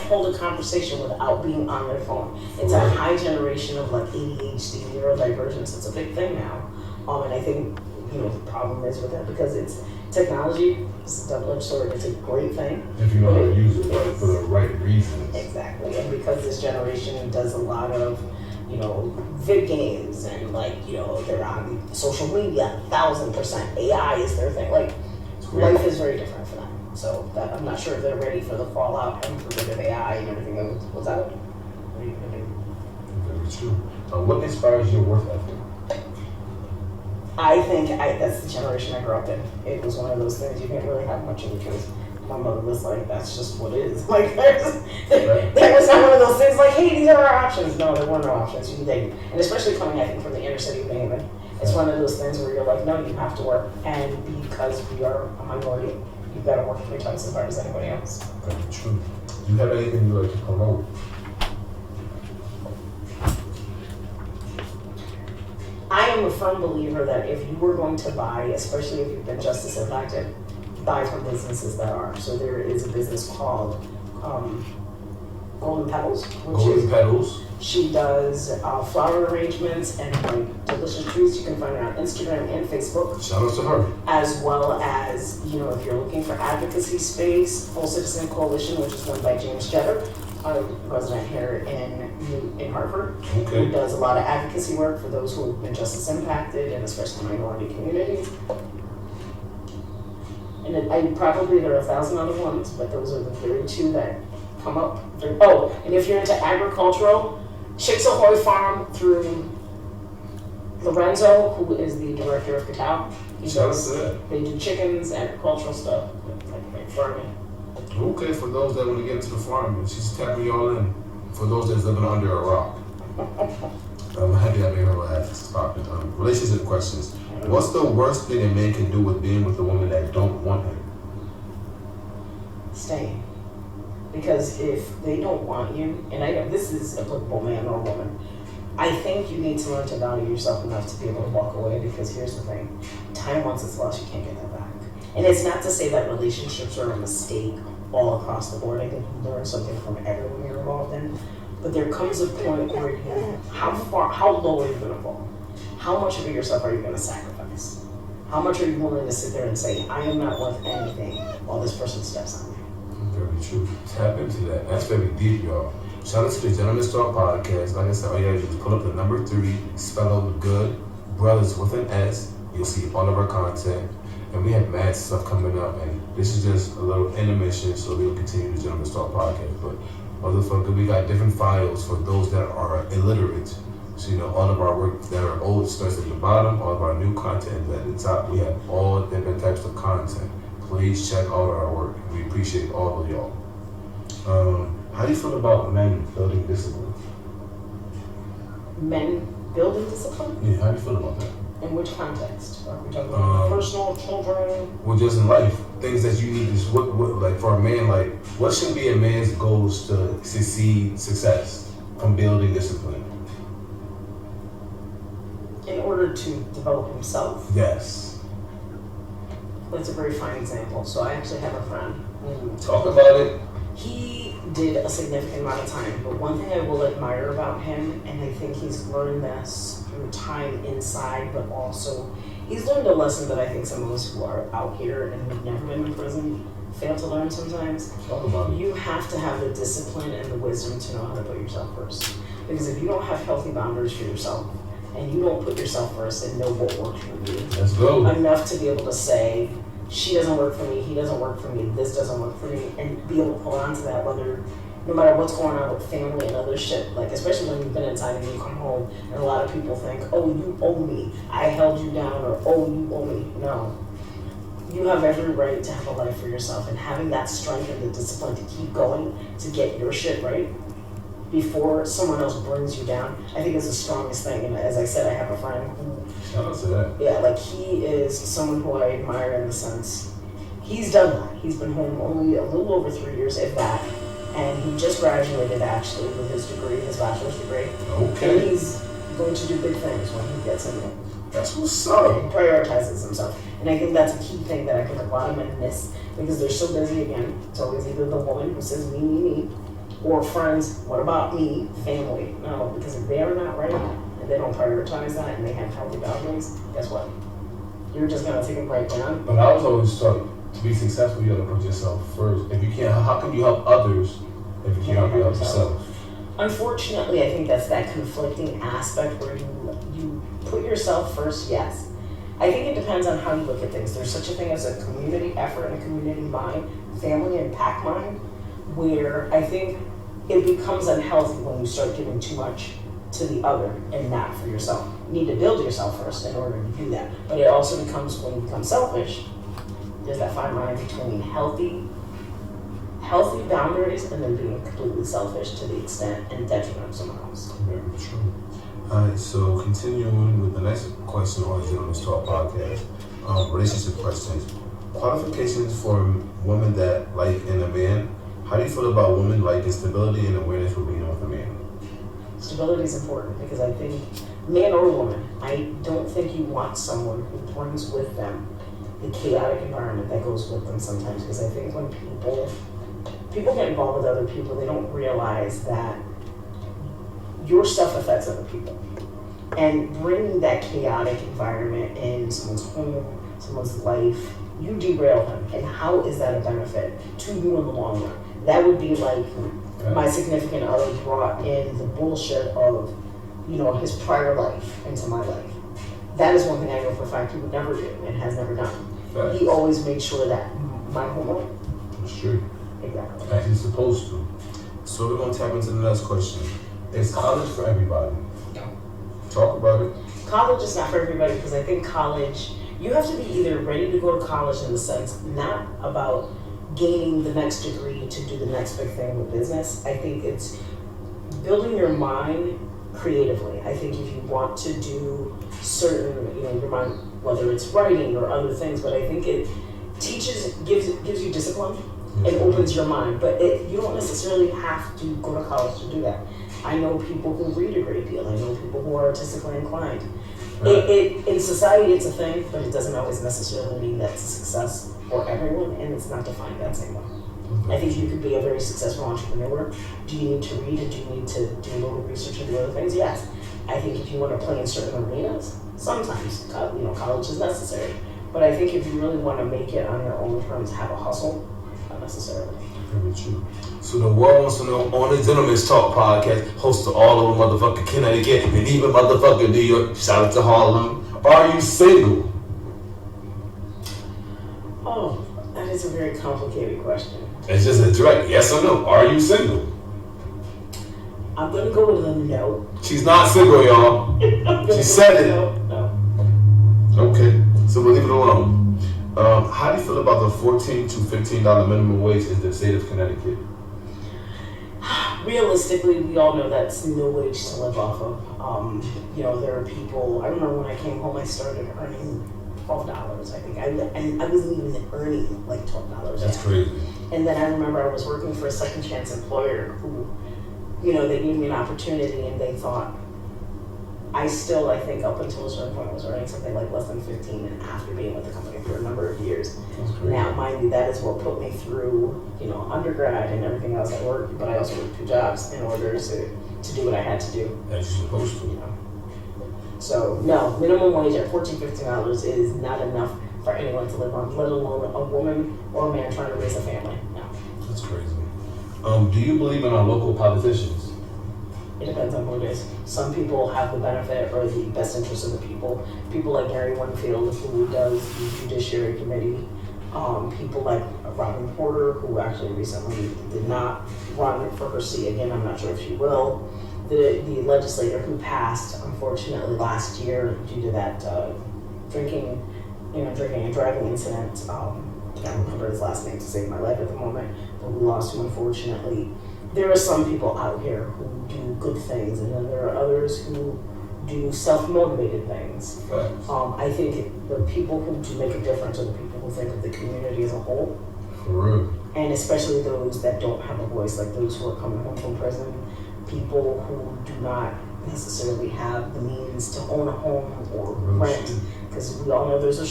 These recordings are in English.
hold a conversation without being on their phone. It's a high generation of like ADHD, neurodivergence. It's a big thing now. And I think, the problem is with that because it's technology. It's a double-edged sword. It's a great thing. If you know how to use it for the right reasons. Exactly. And because this generation does a lot of, vid games and they're on social media, 1000%. AI is their thing. Like, life is very different for them. So I'm not sure if they're ready for the fallout and for rid of AI and everything that was out. What are you gonna do? Very true. What inspires your work ethic? I think that's the generation I grew up in. It was one of those things you didn't really have much of a choice. My mother was like, that's just what it is. Like, there was not one of those things like, hey, these are our options. No, there were no options. And especially coming, I think, from the inner city of New Haven, it's one of those things where you're like, no, you have to work. And because we are a minority, you've got to work 3 times as hard as anybody else. Very true. Do you have anything you'd like to promote? I am a firm believer that if you were going to buy, especially if you've been justice impacted, buy from businesses that are. So there is a business called Golden Petals. Golden Petals. She does flower arrangements and like delicious treats. You can find her on Instagram and Facebook. Shout out to her. As well as, if you're looking for advocacy space, Full Citizen Coalition, which is run by James Jetter, a resident here in Hartford, okay. Who does a lot of advocacy work for those who have been justice impacted and especially minority communities. And there are 1,000 other ones, but those are the very 2 that come up. And if you're into agricultural, Chicks Ahoy Farm through Lorenzo, who is the director of Cacao. They do chickens, agricultural stuff, like farming. Okay, for those that want to get into the farm, she's tapping y'all in. For those that's living under a rock. I'm happy I made her laugh. Relationship questions. What's the worst thing a man can do with being with a woman that don't want him? Staying. Because if they don't want you, and I know this is applicable man or woman, I think you need to learn to value yourself enough to be able to walk away, because here's the thing. Time once it's lost, you can't get that back. And it's not to say that relationships are a mistake all across the board. I think you learn something from everyone you're involved in. But there comes a point where how low are you gonna fall? How much of yourself are you gonna sacrifice? How much are you willing to sit there and say, I am not worth anything while this person steps on me? Very true. Tap into that. That's very deep, y'all. Shout out to the Gentleman's Talk podcast. Like I said, all you gotta do is pull up the number 3, spell out good, brothers with an S. You'll see all of our content. And we have mad stuff coming up. And this is just a little intermission, so we'll continue the Gentleman's Talk podcast. But motherfucker, we got different files for those that are illiterate. So, all of our work that are old starts at the bottom, all of our new content is at the top. We have all different types of content. Please check out our work. We appreciate all of y'all. How do you feel about men building discipline? Men building discipline? Yeah, how do you feel about that? In which context? Are we talking about personal, children? Well, just in life. Things that you need to, like for a man, like, what should be a man's goals to success from building discipline? In order to develop himself? Yes. That's a very fine example. So I actually have a friend who... Talk about it. He did a significant amount of time, but one thing I will admire about him, and I think he's learned this through time inside, but also he's learned a lesson that I think some of us who are out here and who've never been in prison fail to learn sometimes. Talk about it. You have to have the discipline and the wisdom to know how to put yourself first. Because if you don't have healthy boundaries for yourself, and you don't put yourself first and know what works for you, let's go. Enough to be able to say, she doesn't work for me, he doesn't work for me, this doesn't work for me, and be able to hold on to that, no matter what's going on with family and other shit, like especially when you've been inside and you come home and a lot of people think, oh, you owe me, I held you down, or oh, you owe me. No. You have every right to have a life for yourself, and having that strength and the discipline to keep going, to get your shit right before someone else brings you down, I think is the strongest thing. And as I said, I have a friend who... Shout out to that. Yeah, like he is someone who I admire in the sense, he's done that. He's been home only a little over 3 years, if that. And he just graduated actually with his degree, his bachelor's degree. Okay. And he's going to do big things when he gets in there. That's what's up. He prioritizes himself. And I think that's a key thing that I think a lot of men miss because they're so busy again. It's always either the woman who says me, Or friends, what about me? Family. No, because if they're not right and they don't prioritize that and they have healthy boundaries, guess what? You're just gonna take them right down. But I was always taught to be successful, you gotta put yourself first. If you can't, how can you help others if you can't help yourself? Unfortunately, I think that's that conflicting aspect where you put yourself first, yes. I think it depends on how you look at things. There's such a thing as a community effort and a community mind, family and pack mind, where I think it becomes unhealthy when you start giving too much to the other and not for yourself. You need to build yourself first in order to do that. But it also becomes, when you become selfish, there's that fine line between healthy boundaries and then being completely selfish to the extent and detriment of someone else. Very true. Alright, so continuing with the next question on the Gentleman's Talk podcast, relationship questions. Qualifications for women that like in a man. How do you feel about women liking stability and awareness for being with a man? Stability is important because I think, man or woman, I don't think you want someone who brings with them the chaotic environment that goes with them sometimes. Because I think when people get involved with other people, they don't realize that your stuff affects other people. And bringing that chaotic environment in someone's home, someone's life, you derail them. And how is that a benefit to you in the long run? That would be like my significant other brought in the bullshit of, his prior life into my life. That is one thing I know for a fact he would never do and has never done. Facts. He always made sure that my homework. That's true. Exactly. As he's supposed to. So we're gonna tap into the next question. Is college for everybody? No. Talk about it. College is not for everybody because I think college, you have to be either ready to go to college in the sense, not about gaining the next degree to do the next big thing with business. I think it's building your mind creatively. I think if you want to do certain, your mind, whether it's writing or other things, but I think it gives you discipline and opens your mind. But you don't necessarily have to go to college to do that. I know people who read a great deal. I know people who are artistically inclined. Right. In society, it's a thing, but it doesn't always necessarily mean that's a success for everyone, and it's not defined that same way. Mm-hmm. I think you could be a very successful entrepreneur. Do you need to read and do you need to do a little research and do other things? Yes. I think if you want to play in certain arenas, sometimes college is necessary. But I think if you really want to make it on your own terms, have a hustle, not necessarily. Very true. So the world wants to know on the Gentleman's Talk podcast, hosted all over motherfucking Connecticut and even motherfucking New York. Shout out to Harlem. Are you single? Oh, that is a very complicated question. It's just a direct yes or no. Are you single? I'm gonna go with a no. She's not single, y'all. She said it. No. Okay, so we'll leave it alone. How do you feel about the $14 to $15 minimum wage in the state of Connecticut? Realistically, we all know that's no wage to live off of. There are people, I remember when I came home, I started earning $12. I think I wasn't even earning like $12. That's crazy. And then I remember I was working for a second chance employer who, they gave me an opportunity and they thought, I think up until a certain point was earning something like less than 15 and after being with the company for a number of years. Now, mind you, that is what put me through, undergrad and everything else at work, but I also worked 2 jobs in order to do what I had to do. As you're supposed to. So, no, minimum wage at $14, $15 is not enough for anyone to live on, let alone a woman or a man trying to raise a family. No. That's crazy. Do you believe in our local politicians? It depends on who it is. Some people have the benefit or the best interest of the people. People like Gary Winfield, who does the Judiciary Committee. People like Robin Porter, who actually recently did not run for her seat again. I'm not sure if she will. The legislator who passed, unfortunately, last year due to that drinking and driving incident. I can't remember his last name to save my life at the moment, but we lost him, unfortunately. There are some people out here who do good things, and then there are others who do self-motivated things. Right. I think the people who do make a difference are the people who think of the community as a whole. For real. And especially those that don't have a voice, like those who are coming home from prison, people who do not necessarily have the means to own a home or rent, because we all know there's a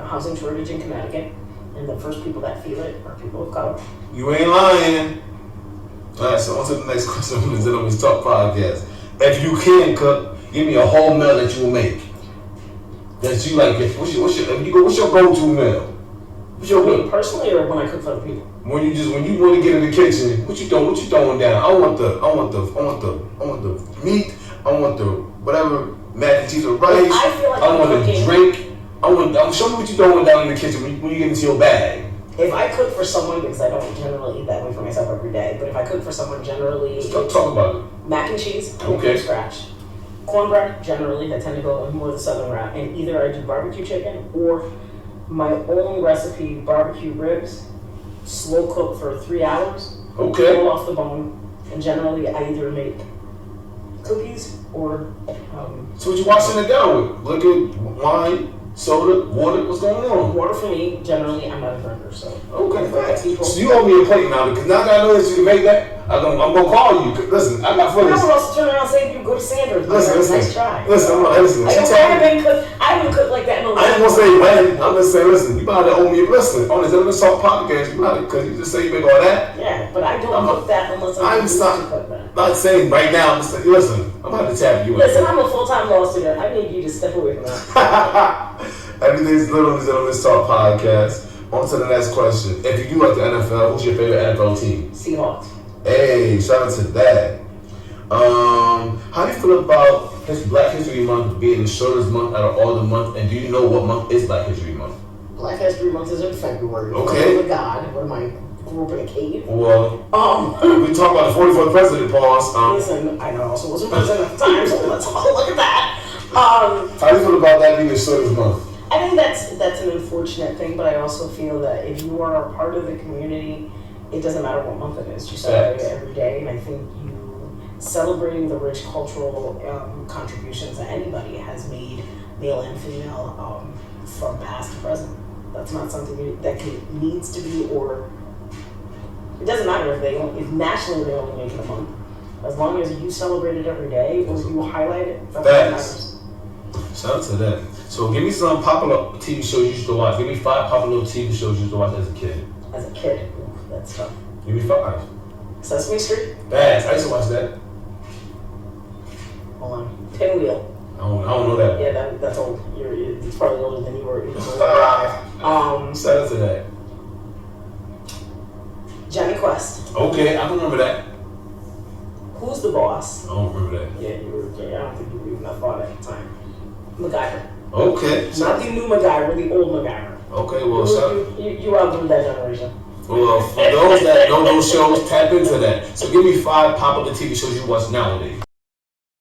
housing shortage in Connecticut, and the first people that feel it are people of color. You ain't lying. Alright, so on to the next question from the Gentleman's Talk podcast. If you can cook, give me a whole meal that you will make. That you like. What's your go-to meal? What's your Me meal? personally, or when I cook for other people? When you want to get in the kitchen, what you throwing down? I want the meat. I want the whatever mac and cheese or rice. I feel like I I'm want a cooking. drink. Show me what you throwing down in the kitchen when you get into your bag. If I cook for someone, because I don't generally eat that way for myself every day, but if I cook for someone, generally Talk about it. mac and cheese, I make Okay. from scratch. Cornbread, generally, I tend to go more the southern route, and either I do barbecue chicken or my own recipe barbecue ribs, slow cook for 3 hours, Okay. roll off the bone, and generally I either make cookies or So what you washing it down with? Liquor, wine, soda, water? What's going on? water for me. Generally, I'm not a drinker, so Okay, fine. fine. So you owe me a plate now because now that I know that you can make that, I'm gonna call you. Listen, I got I footage. would also turn around and say, "You go to Sanders." Listen. Nice try. Listen, listen. I She don't told me. I haven't cooked like that in a I ain't long gonna say when. I'm just saying, listen, you about to owe me a listen. On the Gentleman's Talk podcast, you about to, because you just say you make all that. Yeah, but I don't cook that unless I'm used to cook that. not saying right now, I'm just saying, listen, I'm about to tap you in. Listen, I'm a full-time law student. I need you to step away from that. Everything's good on the Gentleman's Talk podcast. On to the next question. If you do like the NFL, who's your favorite NFL team? Seahawks. Hey, shout out to that. How do you feel about Black History Month being the shortest month out of all the months? And do you know what month is Black History Month? Black History Month is in February. Okay. Oh my God, what am I? Grew up in a cave. Well, we talk about the 44th president, pause. Listen, I also wasn't president at the time, so let's all look at that. How do you feel about that being the shortest month? I think that's an unfortunate thing, but I also feel that if you are a part of the community, it doesn't matter what month it is. You celebrate it every day, and I think you celebrating the rich cultural contributions that anybody has made, male and female, from past to present. That's not something that needs to be, or it doesn't matter if nationally they only make it a month. As long as you celebrate it every day or you highlight it, that's what matters. Shout out to that. So give me some popular TV shows you used to watch. Give me 5 popular TV shows you used to watch as a kid. As a kid, that's tough. Give me 5. Sesame Street. Bass. I used to watch that. Hold on. Pinwheel. I don't know that. Yeah, that's old. It's probably older than you were. Shout out to that. Johnny Quest. Okay, I can remember that. Who's the boss? I don't remember that. Yeah, you were. Yeah, I don't think you were even that thought at the time. MacGyver. Okay. Not the new MacGyver, the old MacGyver. Okay, well, you outgrew that generation. Well, for those that know those shows, tap into that. So give me 5 popular TV shows you watch nowadays.